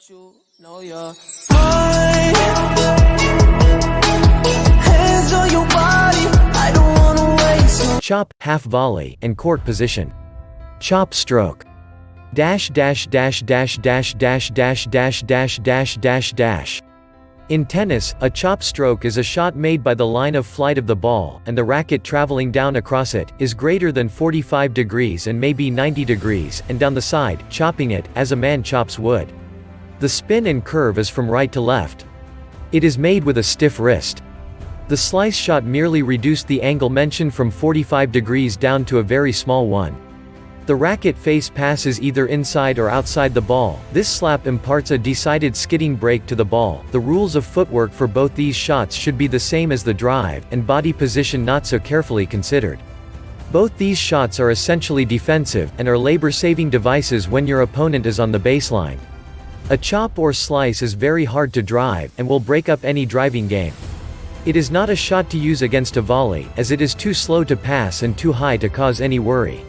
you know you're mine. Hands on your body, I don't wanna waste it. Chop, half volley, and court position. Chop stroke. Dash dash dash dash dash dash dash dash dash dash dash dash. In tennis, a chop stroke is a shot made by the line of flight of the ball, and the racket traveling down across it, is greater than 45 degrees and may be 90 degrees, and down the side, chopping it, as a man chops wood. The spin and curve is from right to left. It is made with a stiff wrist. The slice shot merely reduced the angle mentioned from 45 degrees down to a very small one. The racket face passes either inside or outside the ball. This slap imparts a decided skidding break to the ball. The rules of footwork for both these shots should be the same as the drive, and body position not so carefully considered. Both these shots are essentially defensive, and are labor-saving devices when your opponent is on the baseline. A chop or slice is very hard to drive, and will break up any driving game. It is not a shot to use against a volley, as it is too slow to pass and too high to cause any worry.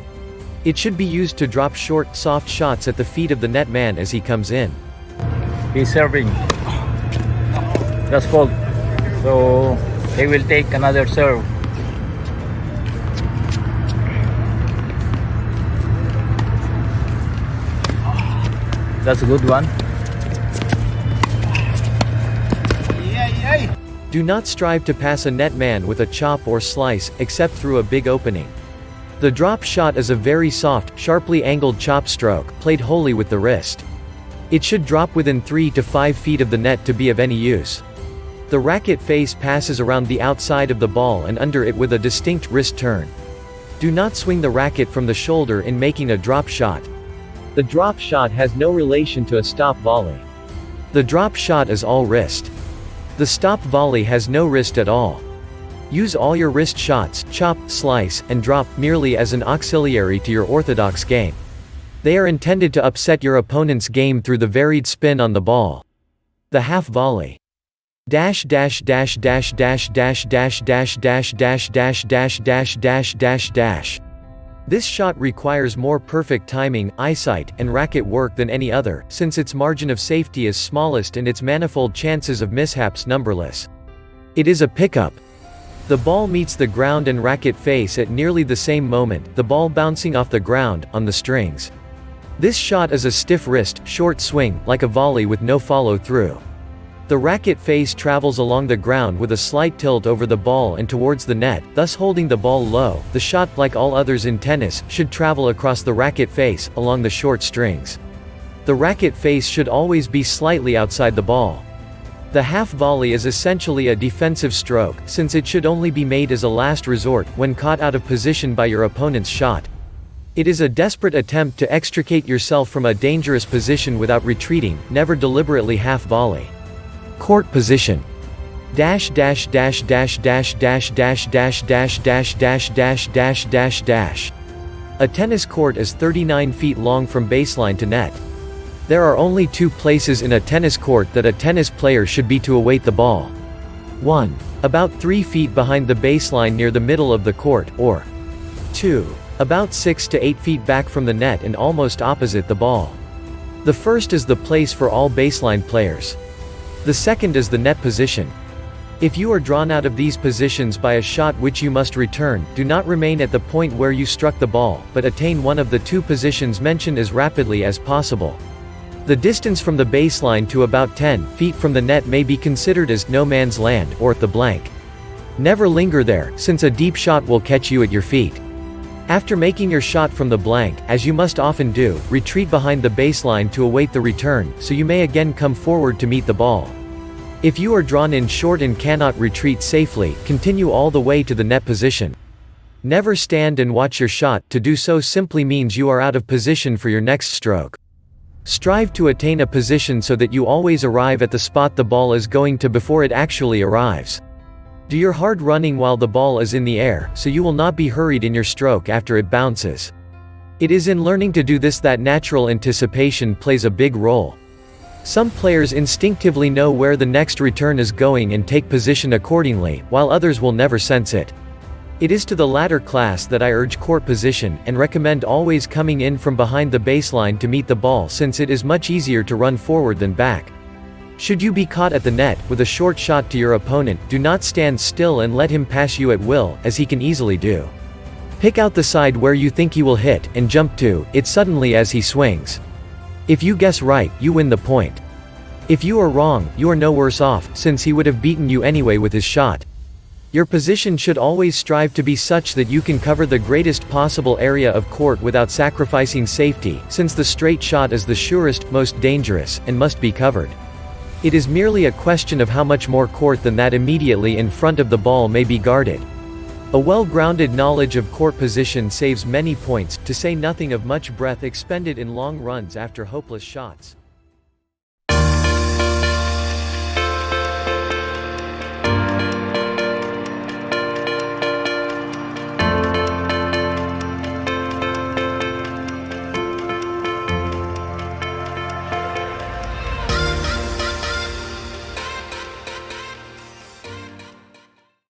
It should be used to drop short, soft shots at the feet of the net man as he comes in. He's serving. That's fault. So he will take another serve. That's a good one. Do not strive to pass a net man with a chop or slice, except through a big opening. The drop shot is a very soft, sharply angled chop stroke, played wholly with the wrist. It should drop within 3 to 5 feet of the net to be of any use. The racket face passes around the outside of the ball and under it with a distinct wrist turn. Do not swing the racket from the shoulder in making a drop shot. The drop shot has no relation to a stop volley. The drop shot is all wrist. The stop volley has no wrist at all. Use all your wrist shots, chop, slice, and drop, merely as an auxiliary to your orthodox game. They are intended to upset your opponent's game through the varied spin on the ball. The half volley. Dash dash dash dash dash dash dash dash dash dash dash dash dash dash dash dash. This shot requires more perfect timing, eyesight, and racket work than any other, since its margin of safety is smallest and its manifold chances of mishaps numberless. It is a pickup. The ball meets the ground and racket face at nearly the same moment, the ball bouncing off the ground, on the strings. This shot is a stiff wrist, short swing, like a volley with no follow-through. The racket face travels along the ground with a slight tilt over the ball and towards the net, thus holding the ball low. The shot, like all others in tennis, should travel across the racket face, along the short strings. The racket face should always be slightly outside the ball. The half volley is essentially a defensive stroke, since it should only be made as a last resort, when caught out of position by your opponent's shot. It is a desperate attempt to extricate yourself from a dangerous position without retreating, never deliberately half volley. Court position. Dash dash dash dash dash dash dash dash dash dash dash dash dash dash dash. A tennis court is 39 feet long from baseline to net. There are only 2 places in a tennis court that a tennis player should be to await the ball. 1. About 3 feet behind the baseline near the middle of the court, or 2. About 6 to 8 feet back from the net and almost opposite the ball. The first is the place for all baseline players. The second is the net position. If you are drawn out of these positions by a shot which you must return, do not remain at the point where you struck the ball, but attain one of the 2 positions mentioned as rapidly as possible. The distance from the baseline to about 10 feet from the net may be considered as no man's land, or the blank. Never linger there, since a deep shot will catch you at your feet. After making your shot from the blank, as you must often do, retreat behind the baseline to await the return, so you may again come forward to meet the ball. If you are drawn in short and cannot retreat safely, continue all the way to the net position. Never stand and watch your shot. To do so simply means you are out of position for your next stroke. Strive to attain a position so that you always arrive at the spot the ball is going to before it actually arrives. Do your hard running while the ball is in the air, so you will not be hurried in your stroke after it bounces. It is in learning to do this that natural anticipation plays a big role. Some players instinctively know where the next return is going and take position accordingly, while others will never sense it. It is to the latter class that I urge court position, and recommend always coming in from behind the baseline to meet the ball, since it is much easier to run forward than back. Should you be caught at the net, with a short shot to your opponent, do not stand still and let him pass you at will, as he can easily do. Pick out the side where you think he will hit, and jump to it suddenly as he swings. If you guess right, you win the point. If you are wrong, you are no worse off, since he would have beaten you anyway with his shot. Your position should always strive to be such that you can cover the greatest possible area of court without sacrificing safety, since the straight shot is the surest, most dangerous, and must be covered. It is merely a question of how much more court than that immediately in front of the ball may be guarded. A well-grounded knowledge of court position saves many points, to say nothing of much breath expended in long runs after hopeless shots.